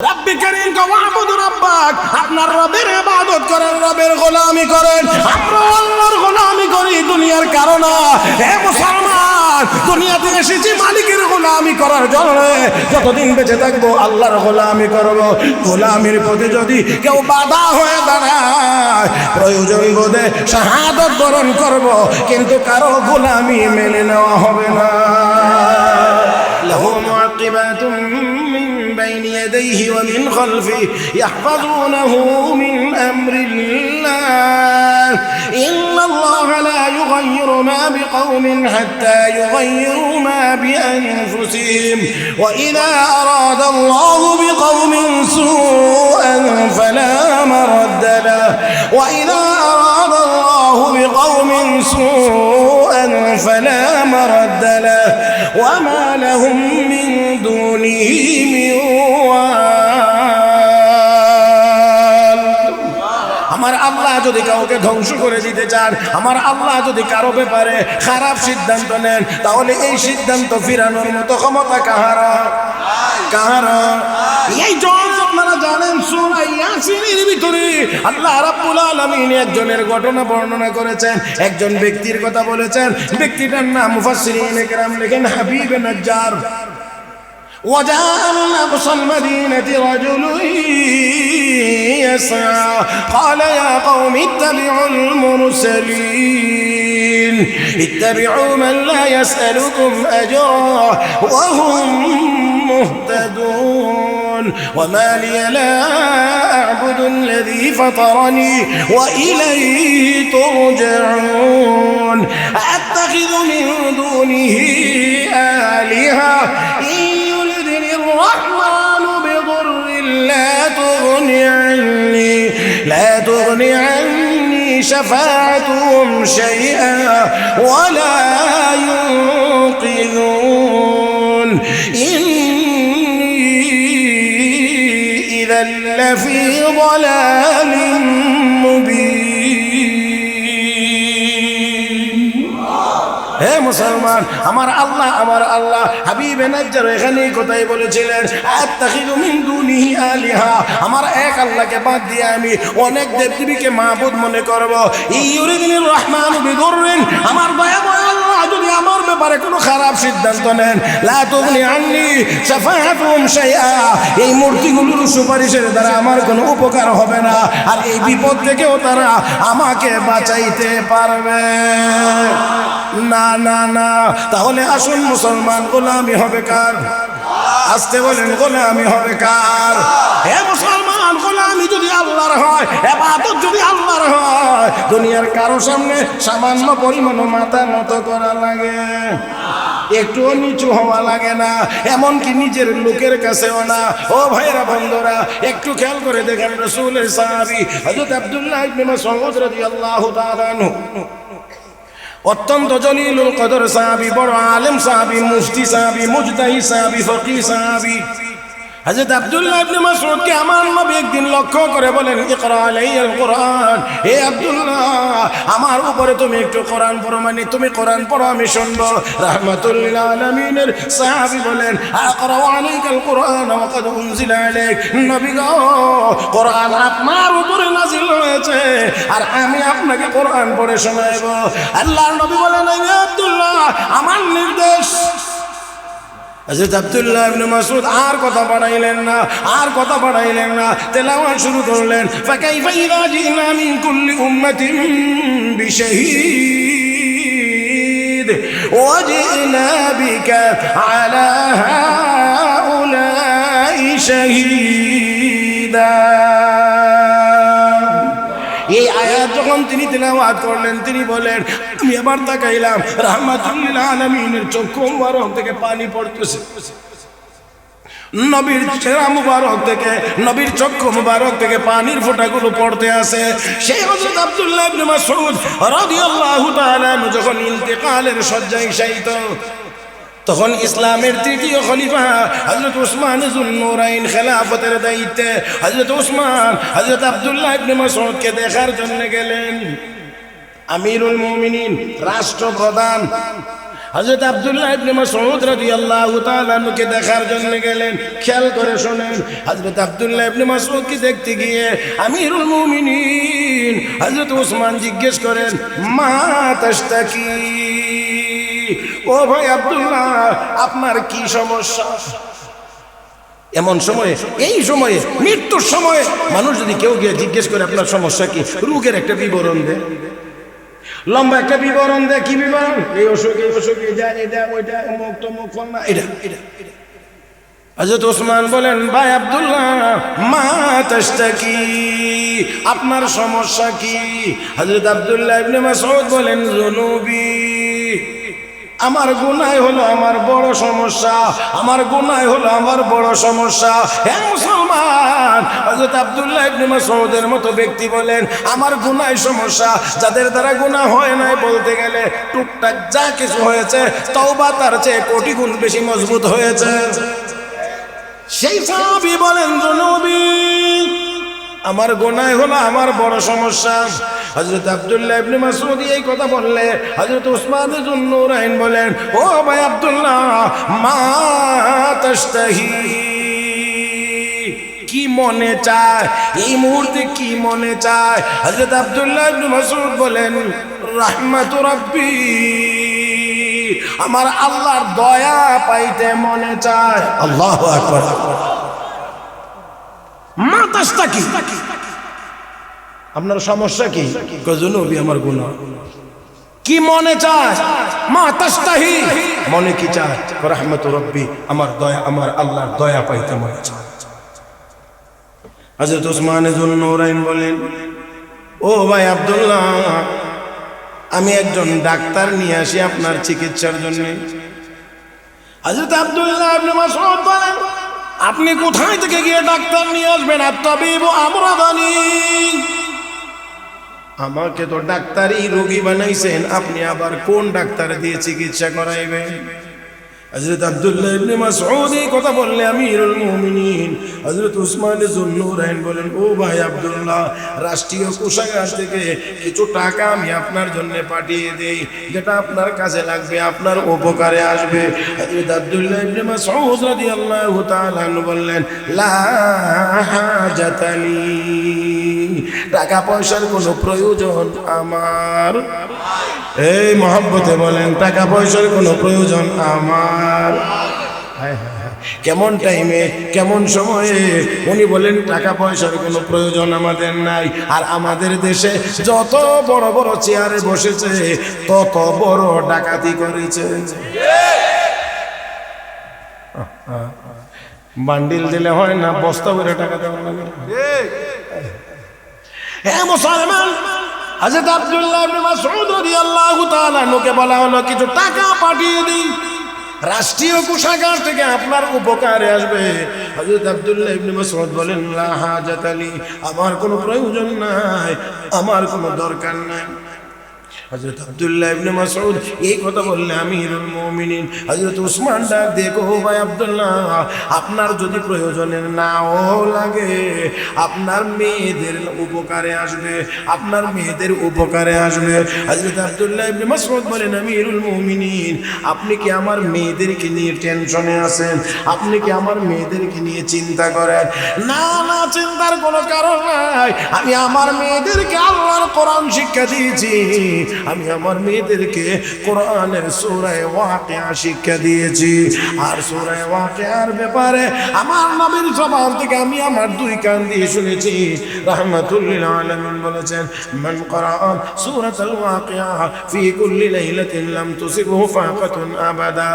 রব্বি কারীম ওয়াবুদ রাব্বাক, আপনার রবের ইবাদত করেন, রবের গোলামি করেন। আমরা আল্লাহর গোলামি করি দুনিয়ার কারণে। হে মুসলমান, দুনিয়াতে এসেছি মালিকের গোলামি করার জন্য। যতদিন বেঁচে থাকবো আল্লাহর গোলামি করব। গোলামির পথে যদি কেউ বাধা হয়ে দাঁড়ায়, প্রয়োজন বোধে শাহাদাত বরণ করব, কিন্তু কারো গোলামি মেনে নেওয়া হবে না। লাহু মুআকিবাতুম بين يديه ومن خلفه يحفظونه من أمر الله إن الله لا يغير ما بقوم حتى يغيروا ما بأنفسهم وإذا أراد الله بقوم سوءا فلا مرد له وإذا أراد الله بقوم سوءا فلا مرد له وما لهم من دونه من আমার আল্লাহ যদি কাউকে ধ্বংস করে দিতে চান, আমার আল্লাহ যদি কারো ব্যাপারে খারাপ সিদ্ধান্ত নেন, তাহলে এই সিদ্ধান্ত ফিরানোর মতো ক্ষমতা কাহার? এই জন্য আপনারা জানেন সূরা ইয়াসিনের ভিতরে আল্লাহ রাব্বুল আলামিন একজনের ঘটনা বর্ণনা করেছেন, একজন ব্যক্তির কথা বলেছেন। ব্যক্তিটার নাম মুফাসসিরিনে কেরাম লেখেন হাবিব নাজ্জার। وجاء من أقصى المدينة رجل يسعى قال يا قوم اتبعوا المرسلين اتبعوا من لا يسألكم أجرا وهم مهتدون وما لي لا أعبد الذي فطرني وإليه ترجعون أتخذ من دونه آلهة الرحمن بضر لا تغني عني شفاعتهم شيئا ولا ينقذون إني إذا لفي ضلال হে মুসলমান, আমার আল্লাহ হাবিবে নাজ্জার এখানে কথাই বলেছিলেন, আত্তাখিযু মিন দুনিহি আলিহা, আমার এক আল্লাহকে বাদ দিয়ে আমি অনেক দেবদেবীকে মাবুদ মনে করব। ইউরিদুর রহমান বিদুররিন, আমার দয়াময় আল্লাহ যদি আমার ব্যাপারে কোনো খারাপ সিদ্ধান্ত নেন, লা তুগনি আন্নি শাফাআতুহুম শাইআ, এই মূর্তিগুলোর সুপারিশের দ্বারা আমার কোনো উপকার হবে না, আর এই বিপদ থেকেও তারা আমাকে বাঁচাইতে পারবে না। না না, তাহলে আসুন মুসলমান, গোলামি হবে কার? আসতে বলেন, গোলামি হবে কার? হে মুসলমান, গোলামি যদি আল্লাহর হয়, ইবাদত যদি আল্লাহর হয়, দুনিয়ার কারো সামনে সামান্য পরিমাণ মাথা নত করা লাগে, একটুও নিচু হওয়া লাগে না, এমনকি নিজের লোকের কাছেও না। ও ভাইরা বন্ধুরা, একটু খেয়াল করে দেখেন, রাসূলের সাহাবী হযরত আব্দুল্লাহ ইবনে মাসউদ রাদিয়াল্লাহু তাআলা আনহু অত্যন্ত জলিলুল কদর সাহাবী, বড় আলেম সাহাবী, মুফতি সাহাবী, মুজতাহিদ সাহাবী, ফকিহ সাহাবী। হযরত আব্দুল্লাহ ইবনে মাসউদকে আমার নবী একদিন লক্ষ্য করে বলেন, ইকরা আলাইয়াল কুরআন, হে আব্দুল্লাহ, আমার উপরে তুমি একটু কোরআন পড়ো, মানে তুমি কোরআন পড়ো, আমি শুনবো। রাহমাতুল লিল আলামিনের সাহাবী বলেন, আকরা আলাইকাল কুরআন ওয়া ক্বাদ উনজিলা আলাইক, নবী গো, কোরআন আপনার উপরে নাযিল হয়েছে আর আমি আপনাকে কোরআন পড়ে শোনাবো। আল্লাহর নবী বলেন, হে আব্দুল্লাহ, আমার নির্দেশ। হযরত আব্দুল্লাহ ইবনে মাসউদ আর কথা বাড়াইলেন না, তেলাওয়াত শুরু করলেন। ফাকাইফা ইযা জিনা মিন কুল্লি উম্মাতিন বিশাহীদ ওয়া জিনা বিকা আলা হাউলাই শাহীদা। এই আয়াত যখন তিনি তেলাওয়াত করলেন, তিনি বলেন, আমি আবার তাকাইলাম, রাহমাতুল লিল আলামিনের চক্ষু মুবারক থেকে পানি পড়তেছে, নবীর চেহারা মুবারক থেকে, নবীর চক্ষু মুবারক থেকে পানির ফোঁটাগুলো পড়তে আছে। সেই হযরত আব্দুল্লাহ ইবনে মাসউদ রাদিয়াল্লাহু তাআলা যখন ইন্তেকালের শয্যায় শায়িত, তখন ইসলামের তৃতীয় খলিফা হযরত উসমান যুন্নুরাইন খেলাফতের দায়িত্বে হযরত উসমান হযরত আব্দুল্লাহ ইবনে মাসউদকে দেখার জন্য গেলেন। আমিরুল মুমিনিন, রাষ্ট্রপ্রধান, হযরত আব্দুল্লাহ ইবনে মাসউদ রাদিয়াল্লাহু তাআলা আনহুকে দেখার জন্য গেলেন। খেয়াল করে শুনেন, হযরত আব্দুল্লাহ ইবনে মাসউদকে দেখতে গিয়ে আমিরুল মুমিনিন হযরত ওসমান জিজ্ঞেস করেন, মা তাশতাকি, ও ভাই আব্দুল্লাহ আপনার কি সমস্যা? এমন সময়ে, এই সময়ে, মৃত্যুর সময়ে মানুষ যদি কেউ গিয়ে জিজ্ঞেস করে আপনার সমস্যা কি, রোগের একটা বিবরণ দেয়, লম্বা একটা বিবরণ দেয়। কি বিবরণ? এই অসুখ, এই অসুখ, এটা ওইটা, অমুক তমুক ফলনা, এটা। হযরত ওসমান বলেন, ভাই আব্দুল্লাহ মা তাশতাকি, আপনার সমস্যা কি? হযরত আব্দুল্লাহ ইবনে মাসউদ বলেন, যুনুবি, আমার গুনাহ হলো আমার বড় সমস্যা, আমার গুনাহ হলো আমার বড় সমস্যা। হে মুসলমান, হযরত আব্দুল্লাহ ইবনে মাসউদের মতো ব্যক্তি বলেন, আমার গুনাহ সমস্যা, যাদের দ্বারা গুনাহ হয় নাই বলতে গেলে টুকটাক যা কিছু হয়েছে তওবা তার চেয়ে কোটি গুণ বেশি মজবুত হয়েছে। সেই সাহাবী বলেন, যুনুবি, আমার গুনাহ হলো আমার বড় সমস্যা। হযরত আব্দুল্লাহ ইবনে মাসউদ এই কথা বললে হযরত ওসমান যুন্নুরাইন বলেন, ও ভাই আব্দুল্লাহ মা তাশতাহি, কি মনে চায় এই মুহূর্তে, কি মনে চায়? হযরত আব্দুল্লাহ ইবনে মাসউদ বলেন, রাহমাতু রাব্বি, আমার আল্লাহর দয়া পাইতে মনে চায়। আল্লাহু আকবার। মা তাশতাকি, আপনার সমস্যা কি? যুনুবি, আমার গুনাহ। কি মনে চায়? মা তাশতাহি, মনে কি চায়? রাহমাতু রাব্বি, আমার দয়া, আমার আল্লাহর দয়া পাইতে মনে চায়। হযরত ওসমান যুন্নুরাইন বলেন, ও ভাই আব্দুল্লাহ, আমি একজন ডাক্তার নিয়ে আসি আপনার চিকিৎসার জন্য। হযরত আব্দুল্লাহ ইবনে মাসউদ বলেন, আপনি কোথায় থেকে গিয়ে ডাক্তার নিয়ে আসবেন? আত-তাবিবু আমরাদানি, আমাকে তো ডাক্তারই রোগী বানাইছেন, আপনি আবার কোন ডাক্তার দিয়ে চিকিৎসা করাইবেন? হযরত আব্দুল্লাহ ইবনে মাসউদ এই কথা বললে আমিরুল মুমিনিন হযরত ওসমান যুন্নুরাইন বলেন, ও ভাই আব্দুল্লাহ, রাষ্ট্রীয় কোষাগার থেকে কিছু টাকা আমি আপনার জন্য পাঠিয়ে দেই, যেটা আপনার কাজে লাগবে, আপনার উপকারে আসবে। হযরত আব্দুল্লাহ ইবনে মাসউদ রাদিয়াল্লাহু তাআলা আনহু বললেন, লা হাজাতালি, টাকা পয়সার কোনো প্রয়োজন আমার। এই মহব্বতে বলেন, টাকা পয়সার কোনো প্রয়োজন আমার। কেমন টাইমে, কেমন সময়ে উনি বলেন টাকা পয়সার কোনো প্রয়োজন আমাদের নাই। আর আমাদের দেশে যত বড় বড় চেয়ারে বসেছে তত বড় ডাকাতি করেছে। বান্ডিল দিলে হয় না, বস্তা করে টাকা দেওয়া লাগে। হ্যাঁ মুসলমান, হযরত আব্দুল্লাহ ইবনে মাসউদ রাদিয়াল্লাহু তাআলা আনহুকে বলা হলো, কিছু টাকা পাঠিয়ে দিন, রাষ্ট্রীয় কোষাগার থেকে আপনার উপকারে আসবে। হযরত আব্দুল্লাহ ইবনে মাসউদ বলেন, লা হাজাতালি, আমার কোনো প্রয়োজন নাই, আমার কোনো দরকার নাই। হযরত আব্দুল্লাহ ইবনে মাসউদ এই কথা বললে আমিরুল মুমিনিন হযরত ওসমান ডাক দেখো, ভাই আব্দুল্লাহ, আপনার যদি প্রয়োজনের নাও লাগে, আপনার মেয়েদের উপকারে আসবে, আপনার মেয়েদের উপকারে আসবে। হযরত আব্দুল্লাহ ইবনে মাসউদ বলেন, আমিরুল মুমিনিন, আপনি কি আমার মেয়েদেরকে নিয়ে টেনশনে আছেন? আপনি কি আমার মেয়েদেরকে নিয়ে চিন্তা করেন? না না, চিন্তার কোনো কারণ নাই। আমি আমার মেয়েদেরকে আল্লাহর কোরআন শিক্ষা দিয়েছি, আমি আমার মেয়েদেরকে কোরআনের সূরা ওয়াকিয়া শিক্ষা দিয়েছি। আর সূরা ওয়াকিয়ার ব্যাপারে আমার নবীর জবান থেকে আমি আমার দুই কান দিয়ে শুনেছি। রাহমাতুল লিল আলামিন বলেছেন, মান ক্বারা সূরাতুল ওয়াকিয়া ফি কুল্লি লাইলাতিন লাম তুসিবহু ফাকাতুন আবাদা।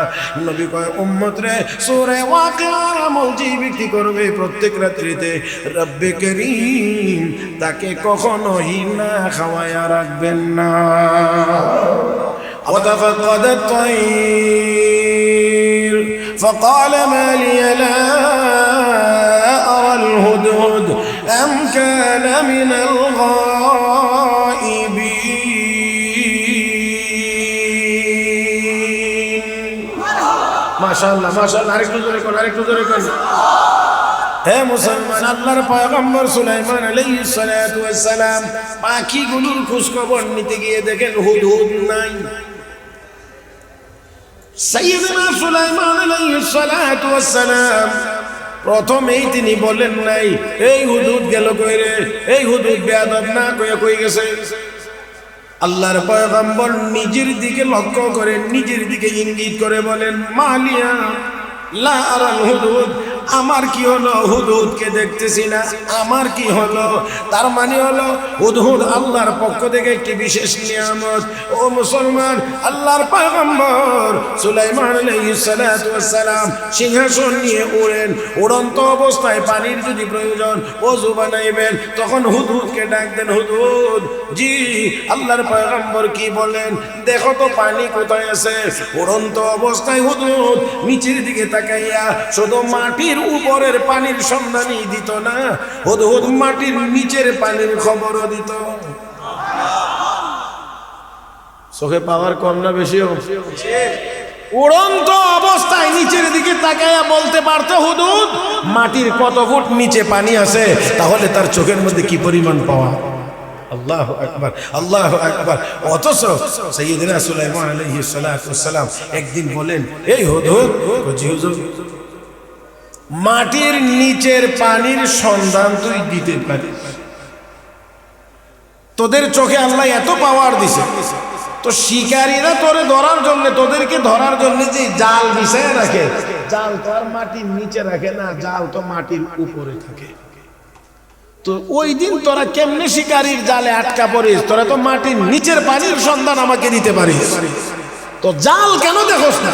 নবী কয়, উম্মত রে, সূরা ওয়াকিয়ার আমল যে ব্যক্তি করবে প্রত্যেক রাত্রিতে, রব্বে করিম তাকে কখনোই না খাওয়ায়া রাখবেন না। وتفقد الطير فقال ما لي لا أرى الهدهد أم كان من الغائبين। ما شاء الله ما شاء الله، আরেকটু জোরে কোন, আরেকটু জোরে কোন। হে মুসলমান, আল্লাহর পয়গম্বর সুলাইমান আলাইহিস সালাতু ওয়াস সালাম পাখিগুলোর খোঁজ খবর নিতে গিয়ে দেখেন হুদহুদ নাই। সাইয়্যিদুনা সুলাইমান আলাইহিস সালাতু ওয়াস সালাম প্রথমেই তিনি বলেন নাই এই হুদুদ গেল কই রে, এই হুদুদ বেয়াদব না কইয়া কই গেছে। আল্লাহর পয়গম্বর নিজের দিকে লক্ষ্য করে, নিজের দিকে ইঙ্গিত করে বলেন মালিয়া লা আরাল হুদুদ, আমার কি হলো, হুদহুদকে দেখতেছি না, আমার কি হলো। তার মানে হলো হুদহুদ আল্লাহর পক্ষ থেকে একটি বিশেষ নিয়ামত। ও মুসলমান, আল্লাহর পয়গম্বর সুলাইমান আলাইহিস সালাতু ওয়াস সালাম সিংহাসন নিয়ে উড়েন, উড়ন্ত অবস্থায় পানির যদি প্রয়োজন ওযু বানাইবেন, তখন হুদহুদকে ডাক দেন, হুদহুদ জি। আল্লাহর পয়গম্বর কি বলেন, দেখো তো পানি কোথায় আছে। উড়ন্ত অবস্থায় হুদহুদ নিচের দিকে তাকাইয়া শুধু মাটির উপরের পানির সন্ধানই দিত না, হুদহুদ মাটির নিচের পানির খবরও দিত। চোখে পাওয়ার কম না বেশি? উড়ন্ত অবস্থায় নিচের দিকে তাকাইয়া বলতে পারতো হুদহুদ মাটির কত ফুট নিচে পানি আছে, তাহলে তার চোখের মধ্যে কি পরিমাণ পাওয়া। আল্লাহু আকবার, আল্লাহু আকবার। অথচ সাইয়্যিদুনা সুলাইমান আলাইহিস সালাতু ওয়াস সালাম একদিন বলেন, এই হুদহুদ, জি হুজুর, মাটির নিচের পানির সন্ধান তুই দিতে পারিস, তোদের চোখে আল্লাহ এত পাওয়ার দিছে, তো শিকারীরা তোরে ধরার জন্য, তোদেরকে ধরার জন্য যে জাল বিছায় রাখে, জাল তো আর মাটির নিচে রাখে না, জাল তো মাটির উপরে থাকে। তো ওই দিন তোরা কেমনে শিকারীর জালে আটকা পড়িস, তোরা তো মাটির নিচের পানির সন্ধান আমাকে দিতে পারিস, তো জাল কেন দেখোস না।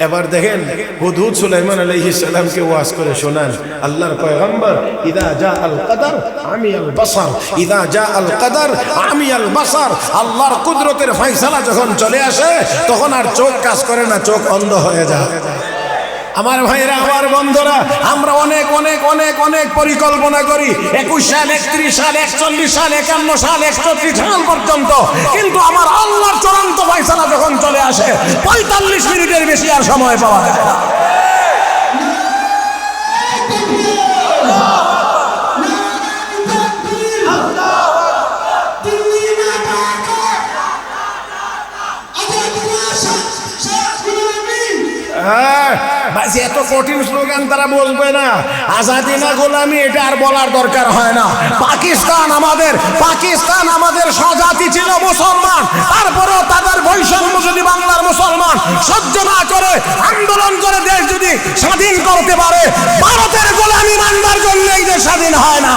এবার দেখেন হুদহুদ সুলাইমান আলাইহিস সালামকে ওয়াজ করে শোনান আল্লাহর পয়গম্বর, ইদা জাআল কদর আমিয়াল বাসার, ইদা জাআল কদর আমিয়াল বাসার। আল্লাহর কুদরতের ফয়সালা যখন চলে আসে, তখন আর চোখ কাজ করে না, চোখ অন্ধ হয়ে যায়। আমার ভাইরা, আমার বন্ধুরা, আমরা অনেক অনেক অনেক অনেক পরিকল্পনা করি 21 সাল, 31 সাল, 41 সাল, 51 সাল, 31 সাল পর্যন্ত, কিন্তু আমার আল্লাহর চূড়ান্ত ফয়সালা যখন চলে আসে 45 মিনিটের বেশি আর সময় পাওয়া যায় না। এত কঠিন স্লোগান তারা বলবে না, আজাদি না গোলামি, এটা আর বলার দরকার হয় না। পাকিস্তান আমাদের স্বজাতি ছিল মুসলমান, তারপরেও তাদের বৈষম্য যদি বাংলার মুসলমান সহ্য না করে আন্দোলন করে দেশ যদি স্বাধীন করতে পারে, ভারতের গোলামি মানবার জন্য এই দেশ স্বাধীন হয় না।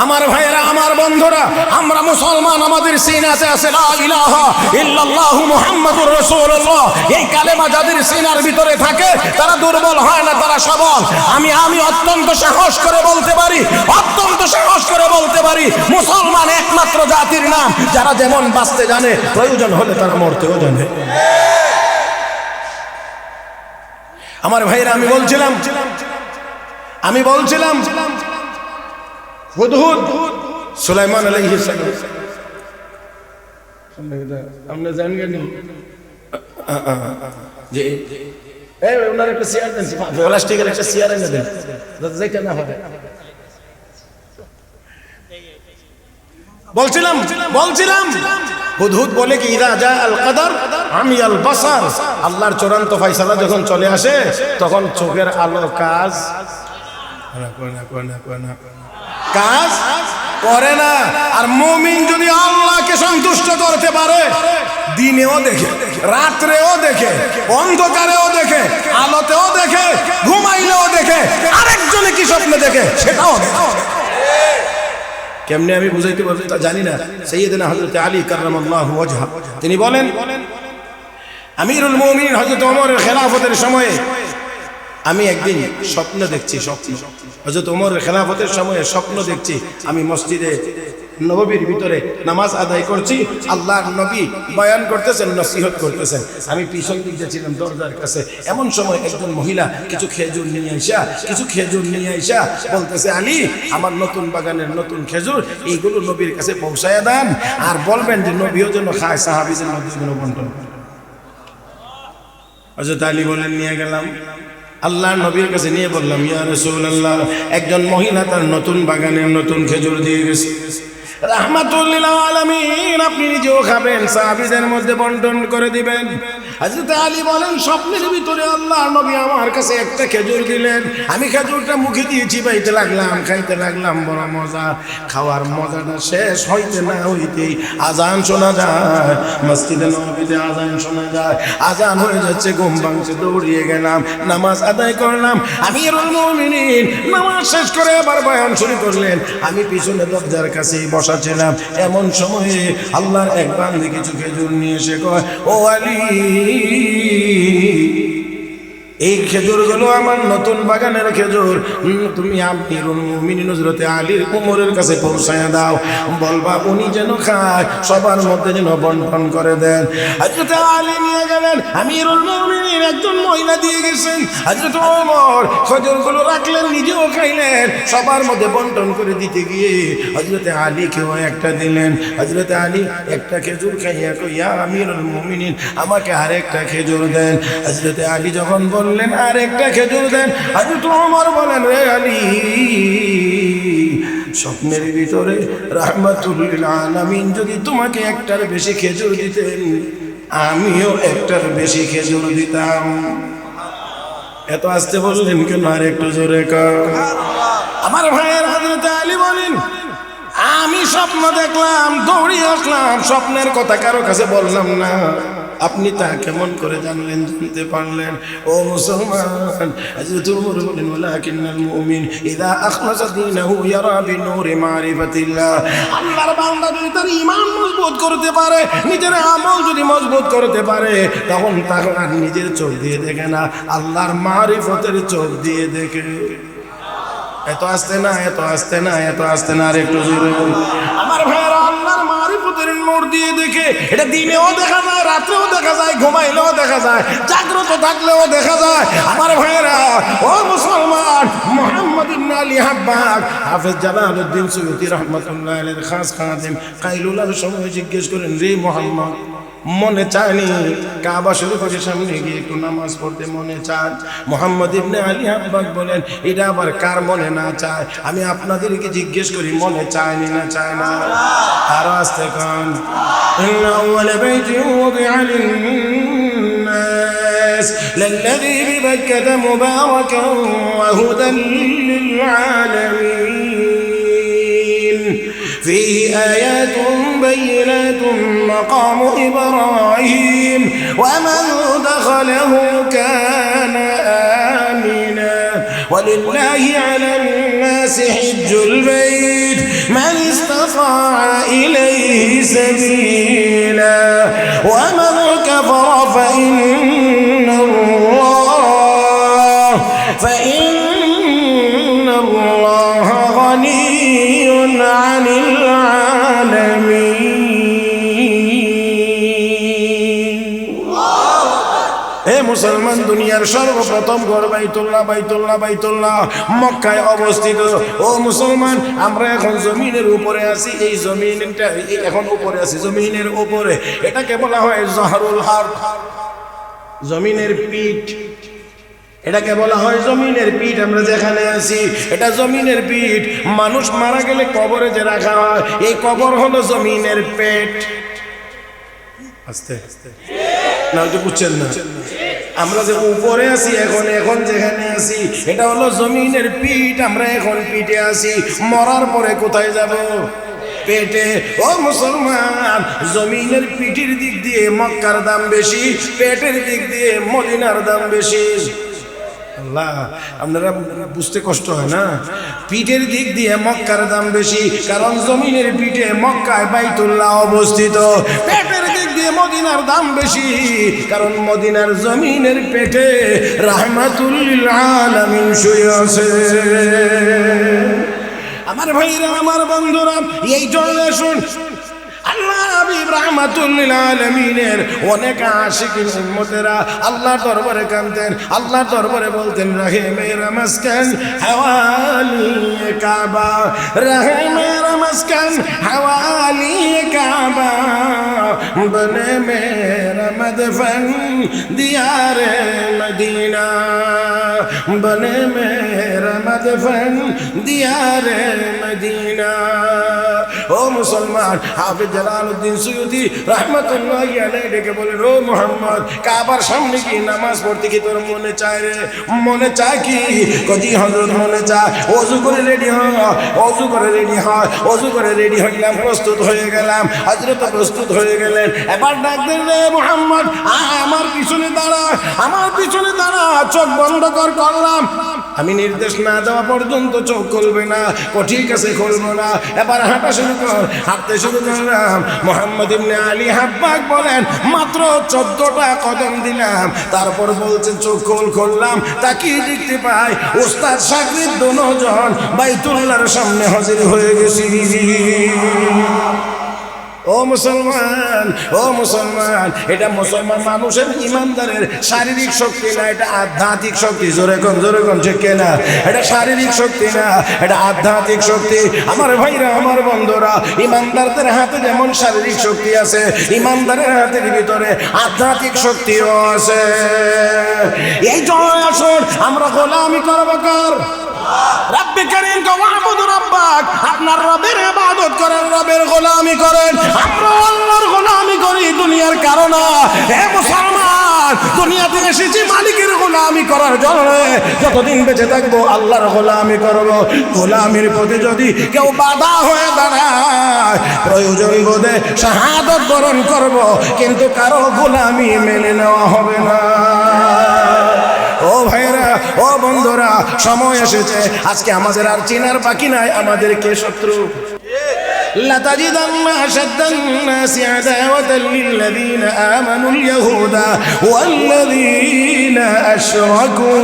আমার ভাইয়েরা, আমার বন্ধুরা, আমরা মুসলমান, আমাদের সিনাতে আছে লা ইলাহা ইল্লাল্লাহু মুহাম্মাদুর রাসূলুল্লাহ। এই কালেমা যাদের সিনার ভিতরে থাকে, তারা দুর্বল হয় না, তারা সবল। আমি অত্যন্ত সাহস করে বলতে পারি, মুসলমান একমাত্র জাতির নাম যারা যেমন বাঁচতে জানে, প্রয়োজন হলে তারা মরতেও জানে। আমার ভাইয়েরা, আমি বলছিলাম হুদহুদ সুলাইমান আলাইহিস সালাম, আমরা জানেন যে এই ওনার একটা চেয়ার দেন, প্লাস্টিকের একটা চেয়ার এনে দেন যাতে না হয়। বলছিলাম হুদহুদ বলে কি, ইদা জাআল কদর আমিয়াল বাসার, আল্লাহর চূড়ান্ত ফয়সালা যখন চলে আসে, তখন চোখের আলো কাজ করে না। আর মুমিন যদি আল্লাহকে সন্তুষ্ট করতে পারে, দিনেও দেখে, রাত্রেও দেখে, অন্ধকারেও দেখে, আলোতেও দেখে, ঘুমাইলেও দেখে, আরেকজনে কি স্বপ্নে দেখে সেটাও দেখে। কেমনে আমি বুঝাইতে পারবো তা জানি না। সাইয়্যিদনা হযরত আলী কাররামাল্লাহু ওয়াজহা তিনি বলেন, আমিরুল মুমিনিন হযরত ওমরের খেলাফতের সময়ে আমি একদিন স্বপ্ন দেখছি, হযরত ওমরের খেলাফতের সময়ে স্বপ্ন দেখছি, আমি মসজিদে নববীর ভিতরে নামাজ আদায় করছি, আল্লাহর নবী বয়ান করতেছেন, নসিহত করতেছেন। আমি পিছন দিকে ছিলাম দরজার কাছে। এমন সময় একজন মহিলা কিছু খেজুর নিয়ে আইসা বলতেছে, আলী, আমার নতুন বাগানের নতুন খেজুর, এইগুলো নবীর কাছে পৌঁছায় দেন, আর বলবেন যে নবীও যেন খায়, সাহাবীদের মধ্যে যেন বন্টন করে। হযরত আলী বলেন, নিয়ে গেলাম আল্লাহর নবীর কাছে, নিয়ে বললাম, ইয়া রাসূলুল্লাহ, একজন মহিলা তার নতুন বাগানের নতুন খেজুর দিয়ে গেছে, রাহমাতুল লিল আলামিন, আপনি নিজেও খাবেন, সাহাবীদের মধ্যে বন্টন করে দিবেন। হযরত আলী বলেন, স্বপ্নের ভিতরে আল্লাহর নবী আমার কাছে একটা খেজুর দিলেন, আমি খেজুরটা মুখে দিয়েছি, খাইতে লাগলাম, বড় মজা। খাওয়ার মজাটা শেষ হইতে না হইতেই আজান শোনা যায়, মসজিদে নববীতে আজান শোনা যায়, আজান হয়ে যাচ্ছে, ঘুম ভাঙছে, দৌড়িয়ে গেলাম, নামাজ আদায় করলাম। আমিরুল মুমিনিন নামাজ শেষ করে আবার বয়ান শুরু করলেন, আমি পিছনে দরজার কাছেই বসা ছিলাম। এমন সময়ে আল্লাহর এক বান্দা কিছু খেজুর নিয়ে এসে কয়, ও আলী, এই খেজুরগুলো আমার নতুন বাগানের খেজুর, তুমি আমিরুল মুমিনিন হযরত আলীর উমরের কাছে পৌঁছায় দাও, বলবা উনি যেন খায়, সবার মধ্যে যেন বন্টন করে দেন। হযরত আলী নিয়ে গেলেন, আমিরুল মুমিনিন একজন মহিলা দিয়ে গেছেন, হযরত ওমর খেজুরগুলো রাখলেন, নিজেও খাইলেন, সবার মধ্যে বন্টন করে দিতে গিয়ে হযরত আলীকেও একটা দিলেন। হযরত আলী একটা খেজুর খাইয়া কইয়া, আমিরুল মুমিনিন আমাকে আরেকটা খেজুর দেন। হযরত আলী যখন বললেন আরেকটা খেজুর দেন, হযরত ওমর বলেন, রে আলী, স্বপ্নের ভিতরে রাহমাতুল লিল আলামিন যদি তোমাকে একটার বেশি খেজুর দিতেন, আমিও একটার বেশি খেজুর দিতাম। এত আস্তে বললেন কেন? আর একটু জোরে কর। আমার ভাইয়ের, হযরত আলী বলেন, আমি স্বপ্ন দেখলাম, দৌড়িয়ে আসলাম, স্বপ্নের কথা কারো কাছে বললাম না। আপনি তা কেমন করে জানলেন, জানতে পারলেন? ও মুসলমান, হযরত ওমর বলেন, ওয়ালাকিন্নাল মুমিন ইযা আখলাসা দীনাহু ইয়ারা বিনূরি মারিফাতিল্লাহ। আল্লাহর বান্দা যদি তার ঈমান মজবুত করতে পারে, নিজের আমল যদি মজবুত করতে পারে, তখন আর নিজের চোখ দিয়ে দেখে না, আল্লাহর মারিফতের চোখ দিয়ে দেখে। এত আসতে না, আর একটু জোরে। আমার ভাইয়েরা, আল্লাহর মারিফতের নূর দিয়ে দেখে, এটা দিনেও দেখা যায়, রাত্রেও দেখা যায়, ঘুমাইলেও দেখা যায়, জাগ্রত থাকলেও দেখা যায়। আমার ভাইয়েরা, ও মুসলমান, মুহাম্মদ ইবনে আলী হাব্বাক হাফেজ জালালউদ্দিন সুয়ুতী রাহমাতুল্লাহ আলাইহির খাস খাদেম কাইলুলার সময় জিজ্ঞেস করেন, রে মুহাম্মদ, মনে চায়নি কাবা শরীফের সামনে গিয়ে একটু নামাজ পড়তে মনে চায়? মুহাম্মদ ইবনে আলী হাব্বাক বলেন, এটা আবার কার মনে না চায়? আমি আপনাদেরকে জিজ্ঞেস করি, মনে চায়নি না চায় না? আরো আসতে কান, ইন্না আউয়ালা বাইতিন ওয়াদিআ লিন-নাস লাল্লাযী বিবাক্কাতা মুবারাকান ওয়া হুদান লিল-আলামিন فيه آيات بينات مقام إبراهيم ومن دخله كان آمنا ولله على الناس حج البيت من استطاع إليه سبيلا ومن كفر فإن الله غني عن العالمين. মুসলমান, দুনিয়ার সর্বপ্রথম ঘর বাইতুল্লাহ মক্কায় অবস্থিত। ও মুসলমান, আমরা এখন জমিনের উপরে আছি, এই জমিনটা এখন উপরে আছি, জমিনের উপরে। এটাকে বলা হয় জহরুল হার্ব, জমিনের পিঠ। এটাকে বলা হয় জমিনের পিঠ। আমরা যেখানে আছি এটা জমিনের পিঠ। মানুষ মারা গেলে কবরে যে রাখা হয়, এই কবর হলো জমিনের পেট। আস্তে আস্তে না, বুঝছেন না? আমরা যে উপরে আছি এখন যেখানে আছি এটা হলো জমিনের পিঠ। আমরা এখন পিঠে আছি, মরার পরে কোথায় যাব? পেটে। ও মুসলমান, জমিনের পিঠের দিক দিয়ে মক্কার দাম বেশি, পেটের দিক দিয়ে মদিনার দাম বেশি। আল্লাহ, আপনারা বুঝতে কষ্ট হয় না? পিঠের দিক দিয়ে মক্কার দাম বেশি, কারণ জমিনের পিঠে মক্কায় বাইতুল্লাহ অবস্থিত। পেটের দিক দিয়ে মদিনার দাম বেশি, কারণ মদিনার জমিনের পেটে রাহমাতুল লিল আলামিন শুয়ে আছে। আমার ভাইরা, আমার বন্ধুরা, এই জন্য শুন, আল্লাহ হাবিব রাহমাতুল লিল আলামিনের অনেক আশিকিন উম্মতেরা আল্লাহর দরবারে কাঁদতেন, আল্লাহর দরবারে বলতেন, রাহে মেরা মাসকান হাওয়ালি কাবা, রাহে মেরা মাসকান হাওয়ালি কাবা, বনে মেরা মদফন দিয়ারে মদিনা, বনে মেরা মদফন দিয়ারে মদিনা। ও মুসলমান, হাফেজ জালালউদ্দিন সুয়ুতি রাহমাতুল্লাহি আলাইহি ডেকে বলেন, ও মুহাম্মদ, কাবার সামনে কি নামাজ পড়তে কি তোর মনে চায় রে? মনে চায় কি? কজি হযরত মনে চায়। ওযু করে রেডি হ, ওযু করে রেডি হ। ওযু করে রেডি হইলাম, প্রস্তুত হয়ে গেলাম। হযরত প্রস্তুত হয়ে গেলেন। এবার ডাক দেন, রে মুহাম্মদ, আমার পিছনে দাঁড়া, আমার পিছনে দাঁড়া। চোখ বন্ধ করলাম, আমি নির্দেশ না দেওয়া পর্যন্ত চোখ খুলবে না। ঠিক আছে, খুলবো না। এবার হাঁটা শুরু কর। হাঁটতে শুরু করলাম। মুহাম্মদ ইবনে আলী হাব্বাক বলেন, মাত্র 14টা কদম দিলাম, তারপর বলছে চোখ খুললাম, তাকিয়ে দেখতে পাই উস্তাদ শাগরিদ দুজন বাইতুল্লাহর সামনে হাজির হয়ে গেছি। ও মুসলমান, ও মুসলমান, এটা মুসলমান মানুষের ইমানদারের শারীরিক শক্তি না, এটা আধ্যাত্মিক শক্তি। জোরে কোন, জোরে কোন, ঠিক না? এটা শারীরিক শক্তি না, এটা আধ্যাত্মিক শক্তি। আমার ভাইরা, আমার বন্ধুরা, ইমানদারদের হাতে যেমন শারীরিক শক্তি আছে, ইমানদারের হাতের ভিতরে আধ্যাত্মিক শক্তিও আছে। এই জয় আসুন, আমরা গোলামি করব কার? রব্বে কারীম কে ওয়াবুদ রাব্বাক, আপনার রবের ইবাদত করেন, রবের গোলামি করেন। আমরা আল্লাহর গোলামি করি দুনিয়ার কারণে। হে মুসলমান, দুনিয়াতে এসেছি মালিকের গোলামি করার জন্য। যতদিন বেঁচে থাকবো আল্লাহর গোলামি করব। গোলামির পথে যদি কেউ বাধা হয়ে দাঁড়ায়, প্রয়োজন বোধে শাহাদাত বরণ করব, কিন্তু কারো গোলামি মেনে নেওয়া হবে না। ও ভাইরা, ও বন্ধুরা, সময় এসেছে আজকে আমাদের আর চিনার বাকি নাই আমাদের কে শত্রু। لتجدن أشد الناس عداوة للذين آمنوا اليهود والذين أشركوا।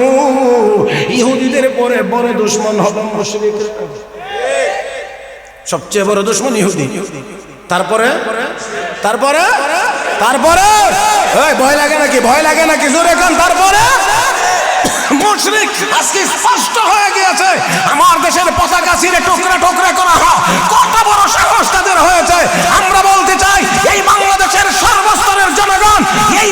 ইহুদিদের পরে বড় দুশমন হবে মুশরিকরা। সবচেয়ে বড় দুশমন ইহুদি। তারপরে তারপরে তারপরে ভয় লাগে নাকি? ভয় লাগে নাকি? জোরে কান। তারপরে মুশরিক। আজকে স্পষ্ট হয়ে গিয়েছে, আমার দেশের পতাকা ছিঁড়ে টুকরা টুকরা করা হয়। কত বড় সাহস তাদের হয়েছে! আমরা বলতে চাই, এই বাংলাদেশের সর্বস্তরের জনগণ এই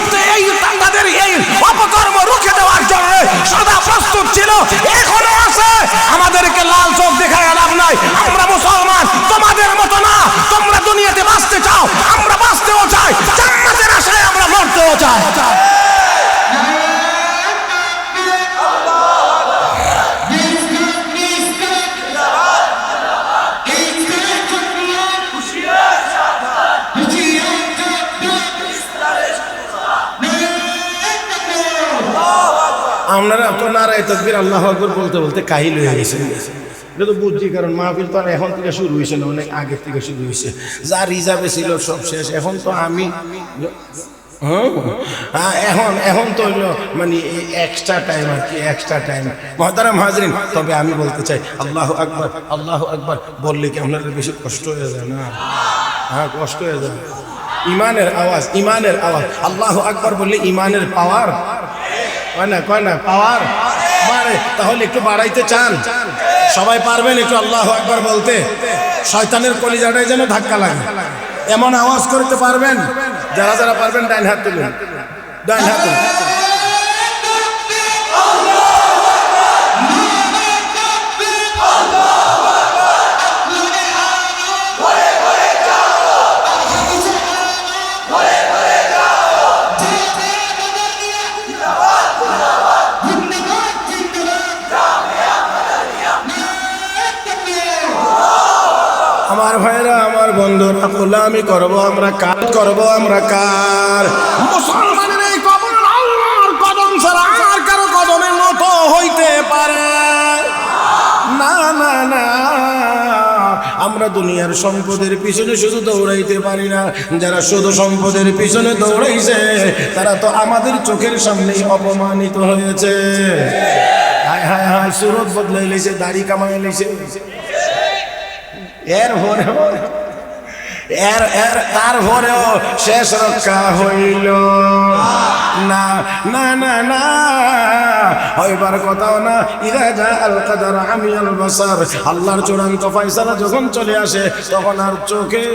তাদের এই অপকর্ম রুখে দেওয়ার জন্য সদা প্রস্তুত ছিল, এখনো আছে। আমাদেরকে লাল চোখ দেখায় লাভ নাই। আমরা মুসলমান তোমাদের মতো না। তোমরা দুনিয়াতে বাঁচতে চাও, আমরা বাঁচতেও চাই। জান্নাতের আশায় আমরা মরতেও চাই। আপনারা তো নারায়ে তাকবীর আল্লাহু আকবার বলতে বলতে কাহিল হয়ে গেছেন। এটা তো বুঝছি, কারণ মাহফিল তো আর এখন থেকে শুরু হয়েছে না, অনেক আগের থেকে শুরু হয়েছে। যা রিজার্ভে ছিল সব শেষ। এখন তো আমি এখন তো হইলো মানে এক্সট্রা টাইম আর কি, এক্সট্রা টাইম। মুহতারাম হাজরিন, তবে আমি বলতে চাই, আল্লাহু আকবার, আল্লাহু আকবার বললে কি আপনাদের বেশি কষ্ট হয়ে যায় না? হ্যাঁ, কষ্ট হয়ে যায়। ইমানের আওয়াজ, ইমানের আওয়াজ। আল্লাহু আকবার বললে ইমানের পাওয়ার কয় না পাওয়ার বাড়ে। তাহলে একটু বাড়াইতে চান? সবাই পারবেন একটু আল্লাহু আকবার বলতে? শয়তানের কলিজাটায় যেন ধাক্কা লাগে এমন আওয়াজ করতে পারবেন? যারা যারা পারবেন ডাইন হাত তুলুন, ডাইন হাত তুলুন। আমার ভাইরা, আমার বন্ধুরা, গোলামি করবো আমরা কার? করবো আমরা কার? মুসলমানের এই কদম আল্লাহর কদম ছাড়া আর কারো কদমের মতো হইতে পারে না। না না, আমরা দুনিয়ার সম্পদের পিছনে শুধু দৌড়াইতে পারি না। যারা শুধু সম্পদের পিছনে দৌড়াইছে তারা তো আমাদের চোখের সামনেই অপমানিত হয়েছে। হায় হায় হায়, সুরত বদলাই লেছে, দাড়ি কামাই লেছে। তারপরেও শেষ রক্ষা হইল না না না না, হইবার কথাও না। ইদা জা আল কাদার আমিয়াল বাসার, আল্লাহর চূড়ান্ত ফয়সালা যখন চলে আসে তখন আর চোখে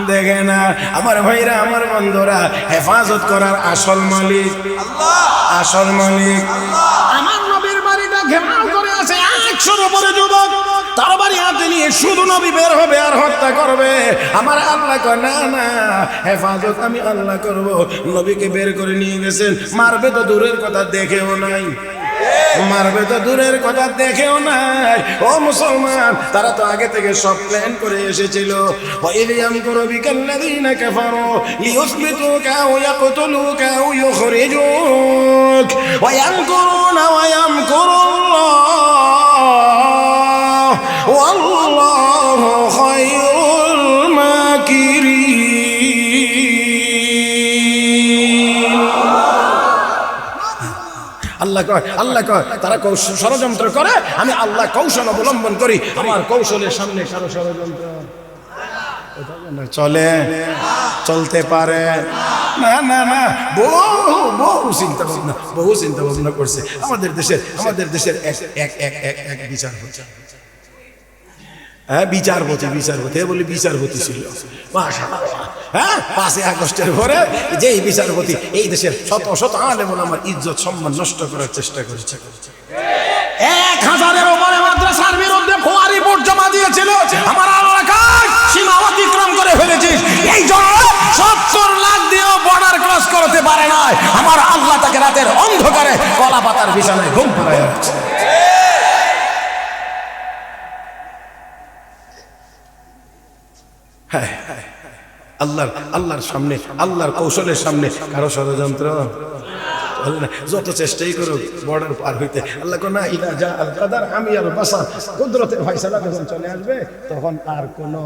দেখে না। আমার ভাইরা, আমার বন্ধুরা, হেফাজত করার আসল মালিক আল্লাহ, আসল মালিক আমার নবীর বাড়িটা ঘেরাও করে আছে 100-র উপরে যুবক, তার বাড়ি হাতে নিয়ে শুধু নবী বের হবে আর হত্যা করবে। আমার আল্লাহ কয় না না, হেফাজত আমি আল্লাহ করব। নবীকে বের করে নিয়ে গেছেন, মারবে তো দূরের কথা, দেখেও নাই, মারবে তো দূরের কথা, দেখেও নাই। ও মুসলমান, তারা তো আগে থেকে সব প্ল্যান করে এসেছিল। ওয়াইলিয়াম কুরবিকাল্লাযীনা কাফারু লিইউসবিতুকা আও ইয়াকতুলুকা আও ইউখরিজুক ওয়া ইয়ামকুরুনা ওয়া ইয়ামকুরুল্লাহ ওয়াল্লাহু খায়রুল মাকিরিন। আল্লাহ কয় তারা ষড়যন্ত্র করে, আমি আল্লাহ কৌশল অবলম্বন করি। আমার কৌশলের সামনে কারো ষড়যন্ত্র চলে, চলতে পারে না না না। বহু চিন্তা ভাবনা করছে আমাদের দেশের এক বিচারপতি, বিচারপতি বলি বিচারপতি ছিল, হ্যাঁ 5ই আগস্টের পরে যে বিচারপতি এই দেশের শত আলেম ওলামার ইজ্জত সম্মান নষ্ট করার চেষ্টা করেছে। 1000-এর উপরে মাদ্রাসার বিরুদ্ধে ভুয়া রিপোর্ট জমা দিয়েছিল। আমার আল্লাহ সীমা অতিক্রম করে ফেলেছিস, এই জন্য 70 লাখ দিয়েও বর্ডার ক্রস করতে পারে না। আমার আল্লাহ তাকে রাতের অন্ধকারে কলা পাতার বিছানায় ঘুম পাড়ায় রাখছে। হ্যাঁ, আল্লাহর সামনে, আল্লাহর কৌশলের সামনে কারো ষড়যন্ত্র যত চেষ্টাই করুক বর্ডার পার হইতে, আল্লাহ না ইদা জা আল কাদার আমিয়াল বাসার, কুদরতের ফয়সালা যখন চলে আসবে তখন আর কোনো